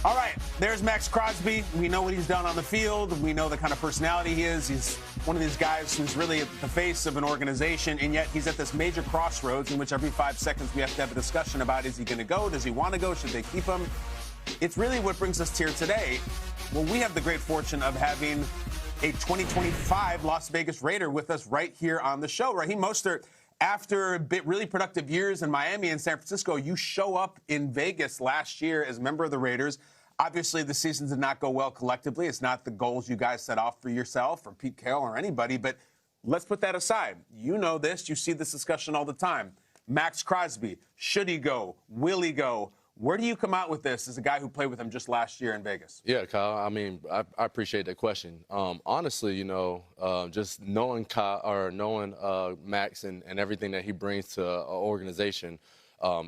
All right, there's Maxx Crosby. We know what he's done on the field. We know the kind of personality he is. He's one of these guys who's really the face of an organization, and yet he's at this major crossroads in which every 5 seconds we have to have a discussion about, is he going to go? Does he want to go? Should they keep him? It's really what brings us here today. Well, we have the great fortune of having a 2025 Las Vegas Raider with us right here on the show. Raheem Mostert, after really productive years in Miami and San Francisco, you show up in Vegas last year as a member of the Raiders. Obviously, the season did not go well collectively. It's not the goals you guys set off for yourself or Pete Carroll or anybody, but let's put that aside. You know this. You see this discussion all the time. Maxx Crosby, should he go? Will he go? Where do you come out with this as a guy who played with him just last year in Vegas? Yeah, Kyle, I mean, I appreciate that question. Honestly, you know, just knowing Kyle, or knowing Max and everything that he brings to an organization,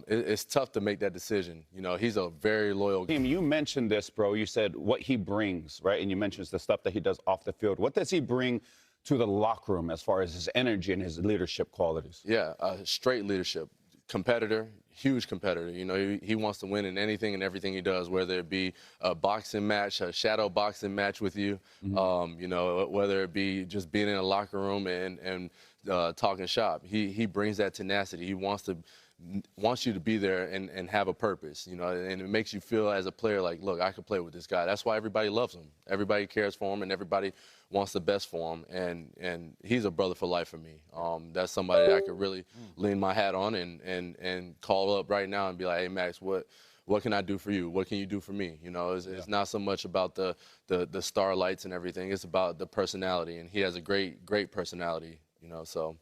it's tough to make that decision. You know, he's a very loyal guy. You mentioned this, bro. You said what he brings, right? And you mentioned the stuff that he does off the field. What does he bring to the locker room as far as his energy and his leadership qualities? Yeah, straight leadership. Competitor, huge competitor. You know, he wants to win in anything and everything he does, whether it be a boxing match, a shadow boxing match with you, you know, whether it be just being in a locker room and talking shop. He brings that tenacity. He wants you to be there and have a purpose, you know, and it makes you feel as a player like, look, I could play with this guy. That's why everybody loves him. Everybody cares for him, and everybody wants the best for him, and he's a brother for life for me. That's somebody that I could really lean my hat on and call up right now and be like, hey, Max, what can I do for you? What can you do for me? You know, it's not so much about the starlights and everything. It's about the personality, and he has a great personality, you know, so.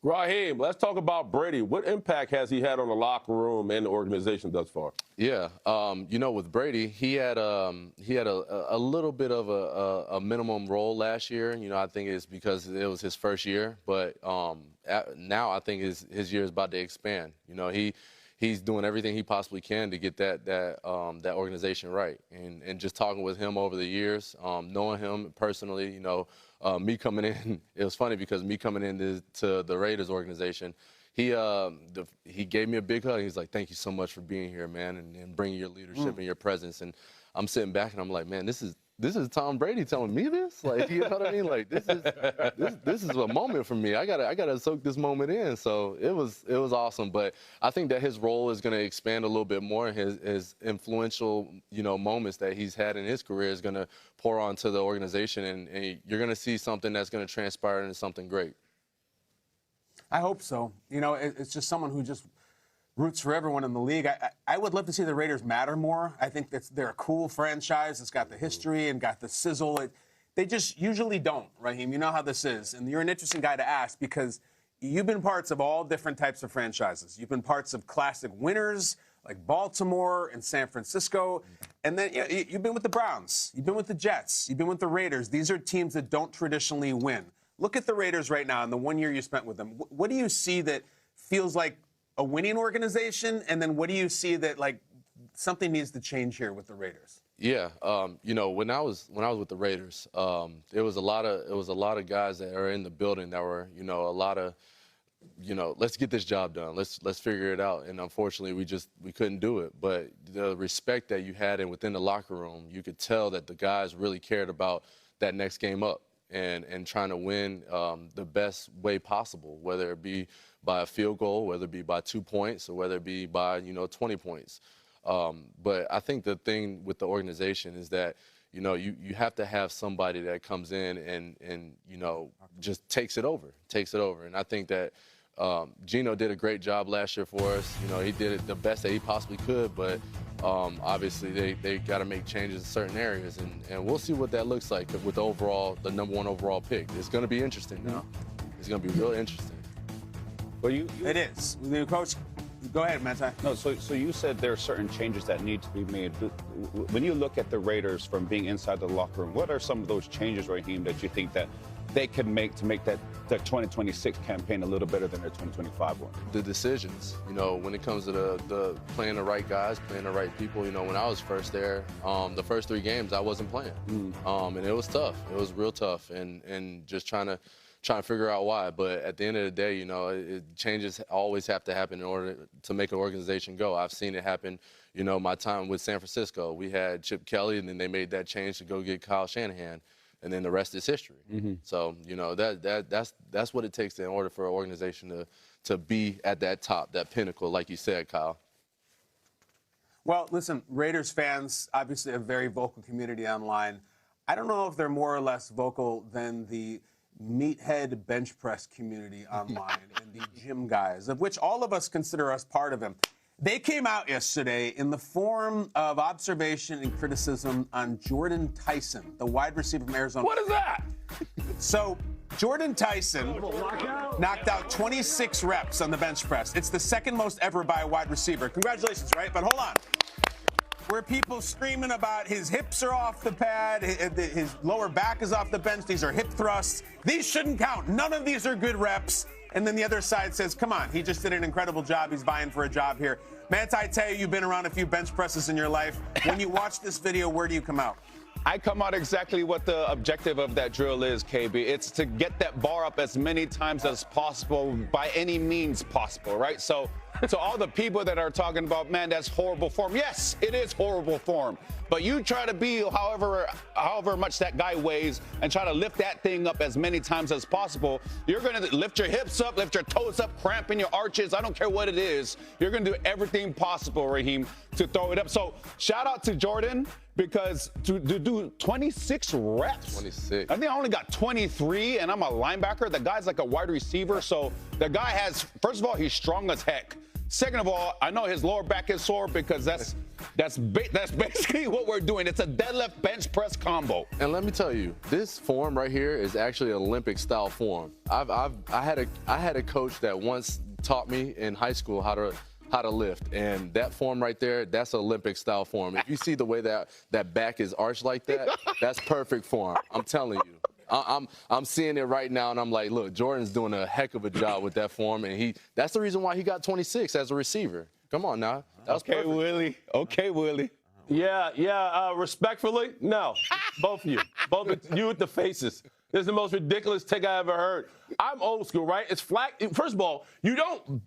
Raheem, let's talk about Brady. What impact has he had on the locker room and the organization thus far? Yeah, you know, with Brady, he had a little bit of a minimum role last year. You know, I think it's because it was his first year, but now I think his year is about to expand. You know, he's doing everything he possibly can to get that organization right. And just talking with him over the years, knowing him personally, you know, me coming in, it was funny because me coming into the Raiders organization, he gave me a big hug. He's like, thank you so much for being here, man, and bringing your leadership and your presence. And I'm sitting back and I'm like, man, this is Tom Brady telling me this? Like, you know what I mean? Like, this is a moment for me. I gotta soak this moment in. So it was awesome. But I think that his role is gonna expand a little bit more. His influential, you know, moments that he's had in his career is gonna pour onto the organization, and you're gonna see something that's gonna transpire into something great. I hope so. You know, it's just someone who just roots for everyone in the league. I would love to see the Raiders matter more. I think they're a cool franchise. It's got the history and got the sizzle. They just usually don't, Raheem. You know how this is. And you're an interesting guy to ask because you've been parts of all different types of franchises. You've been parts of classic winners like Baltimore and San Francisco. And then you've been with the Browns. You've been with the Jets. You've been with the Raiders. These are teams that don't traditionally win. Look at the Raiders right now in the 1 year you spent with them. What do you see that feels like a winning organization, and then what do you see that like something needs to change here with the Raiders? Yeah, you know, when I was with the Raiders, it was a lot of guys that are in the building that were, you know, a lot of, you know, let's get this job done, let's figure it out, and unfortunately we couldn't do it. But the respect that you had within the locker room, you could tell that the guys really cared about that next game up and trying to win the best way possible, whether it be by a field goal, whether it be by 2 points, or whether it be by, you know, 20 points. But I think the thing with the organization is that, you know, you have to have somebody that comes in and you know, just takes it over. And I think that Gino did a great job last year for us. You know, he did it the best that he possibly could, but obviously they got to make changes in certain areas, and we'll see what that looks like with the #1 overall pick. It's going to be interesting now. It's going to be real interesting. Well, it is. Coach, go ahead, Manti. No, so you said there are certain changes that need to be made. When you look at the Raiders from being inside the locker room, what are some of those changes, Raheem, that you think that they could make to make that 2026 campaign a little better than their 2025 one? The decisions, you know, when it comes to the playing the right guys, playing the right people. You know, when I was first there, the first 3 games I wasn't playing, and it was tough. It was real tough, and just trying to trying to figure out why. But at the end of the day, changes always have to happen in order to make an organization go. I've seen it happen, my time with San Francisco. We had Chip Kelly, and then they made that change to go get Kyle Shanahan. And then the rest is history. So, that's what it takes in order for an organization to be at that top, that pinnacle, like you said, Kyle. Well, listen, Raiders fans, obviously a very vocal community online. I don't know if they're more or less vocal than the meathead bench press community online and the gym guys, of which all of us consider us part of them. They came out yesterday in the form of observation and criticism on Jordan Tyson, the wide receiver from Arizona. What is that? So Jordan Tyson knocked out 26 reps on the bench press. It's the second most ever by a wide receiver. Congratulations, right? But hold on. Where people screaming about his hips are off the pad, his lower back is off the bench, these are hip thrusts. These shouldn't count. None of these are good reps. And then the other side says, come on, he just did an incredible job. He's vying for a job here. Manti Te'o, you've been around a few bench presses in your life. When you watch this video, where do you come out? I come out exactly what the objective of that drill is, KB. It's to get that bar up as many times as possible by any means possible, right? So to all the people that are talking about, man, that's horrible form. Yes, it is horrible form. But you try to be however much that guy weighs and try to lift that thing up as many times as possible. You're going to lift your hips up, lift your toes up, cramp in your arches. I don't care what it is. You're going to do everything possible, Raheem, to throw it up. So shout out to Jordan, because to do 26 reps. 26. I think I only got 23, and I'm a linebacker. The guy's like a wide receiver. So the guy has, first of all, he's strong as heck. Second of all, I know his lower back is sore because that's basically what we're doing. It's a deadlift bench press combo. And let me tell you, this form right here is actually an Olympic style form. I had a coach that once taught me in high school how to lift, and that form right there, that's an Olympic style form. If you see the way that back is arched like that, that's perfect form. I'm telling you. I'm seeing it right now, and I'm like, look, Jordan's doing a heck of a job with that form, and that's the reason why he got 26 as a receiver. Come on now. That was perfect. Willie. Okay, Willie. Yeah. Respectfully, no. Both of you. Both of you with the faces. This is the most ridiculous take I ever heard. I'm old school, right? It's flat. First of all, I don't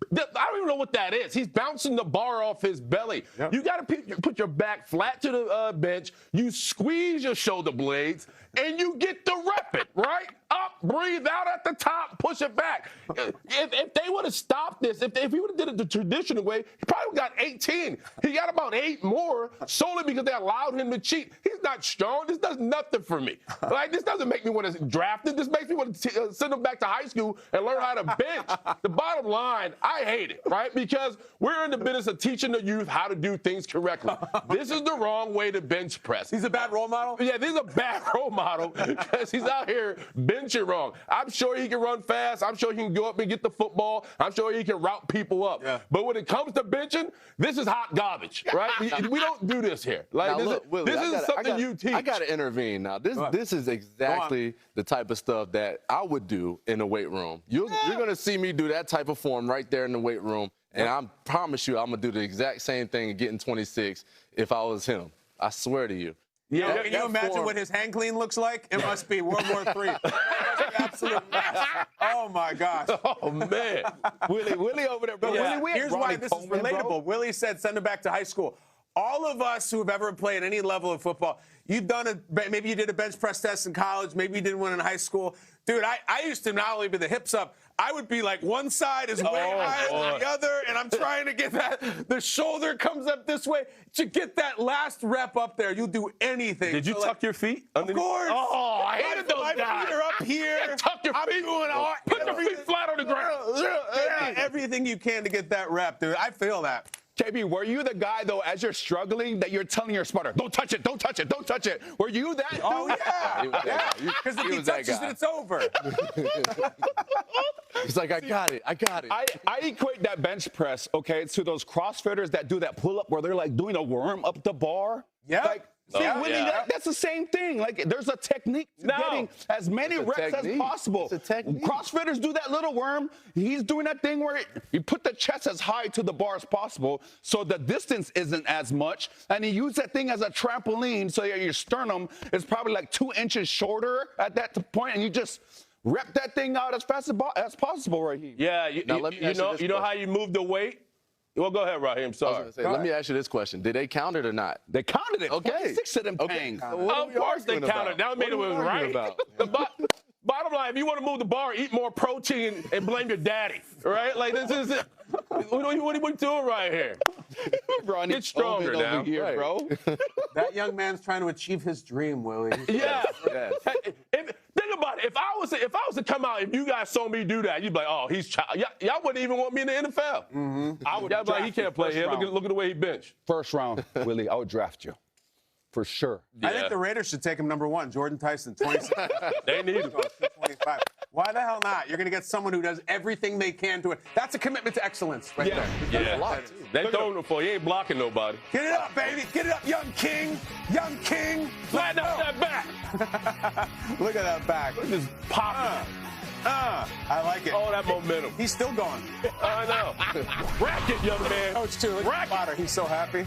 even know what that is. He's bouncing the bar off his belly. Yep. You got to put your back flat to the bench. You squeeze your shoulder blades, and you get to rep it, right? Up, breathe out at the top, push it back. If they would have stopped this, if he would have did it the traditional way, he probably got 18. He got about 8 more solely because they allowed him to cheat. He's not strong. This does nothing for me. Like, this doesn't make me want to draft it. This makes me want to send him back to high school and learn how to bench. The bottom line, I hate it, right? Because we're in the business of teaching the youth how to do things correctly. This is the wrong way to bench press. He's a bad role model? Yeah, this is a bad role model because he's out here benching wrong. I'm sure he can run fast. I'm sure he can go up and get the football. I'm sure he can route people up. Yeah. But when it comes to benching, this is hot garbage, right? We don't do this here. Like, now, Willie, this is something you teach. I got to intervene now. This is exactly the type of stuff that I would do in the weight room. You're going to see me do that type of form right there in the weight room, and I promise you I'm going to do the exact same thing and getting 26 if I was him. I swear to you. Yeah, can you imagine what his hang clean looks like? It must be World War III. It must be absolute mess. Oh, my gosh. Oh, man. Willie over there, bro. Yeah. Willie, here's why this is relatable. Bro. Willie said send him back to high school. All of us who have ever played any level of football, you've done maybe you did a bench press test in college, maybe you did one in high school. Dude, I used to not only be the hips up, I would be like one side is way higher than the other, and I'm trying to get the shoulder comes up this way. To get that last rep up there, you'll do anything. Did you tuck your feet? Of course. Oh, I hated those guys. My feet are up here. Yeah, tuck your feet. Put your feet flat on the ground. Everything you can to get that rep, dude. I feel that. KB, were you the guy, though, as you're struggling, that you're telling your spotter, don't touch it, don't touch it, don't touch it? Were you that dude? Oh, yeah. Because if he touches it, it's over. He's like, I got it. I equate that bench press, okay, to those CrossFitters that do that pull-up where they're, like, doing a worm up the bar. Yeah. Like, Willie, that's the same thing. Like, there's a technique to getting as many reps as possible. It's a technique. CrossFitters do that little worm. He's doing that thing where you put the chest as high to the bar as possible so the distance isn't as much. And he used that thing as a trampoline so your sternum is probably like 2 inches shorter at that point. And you just Rep that thing out as fast as possible, Raheem. Yeah, Now, let me ask you this you know how question. you move the weight? Well, go ahead, Raheem. Sorry. I was gonna say, let me ask you this question: did they count it or not? They counted it. Okay. 26 of them things. So what are Of we course they arguing counted. about? That made it What are was we arguing right. about? The bottom line, if you want to move the bar, eat more protein and blame your daddy, right? Like, this is it. What are we doing right here? Ronnie Get stronger Coleman now. over here, Right. bro. That young man's trying to achieve his dream, Willie. Yeah. Yes. Think about it. If I was to come out, if you guys saw me do that, you'd be like, oh, he's child. Y'all wouldn't even want me in the NFL. Mm-hmm. I would Y'all be like, draft he can't you play first here. round. Look at the way he bench. First round, Willie, I would draft you. For sure. I think the Raiders should take him number 1, Jordan Tyson, 26. They need him. 25. Why the hell not? You're going to get someone who does everything they can to it. That's a commitment to excellence right there. Yeah. a lot, too. They throwing him for. He ain't blocking nobody. Get it up, baby. Get it up, young king. Young king. Flatten out that back. Look at that back. Just pop. I like it. All that momentum. He's still going. I know. Rack it, young man. Coach, too. Look at Rack it. Potter. He's so happy.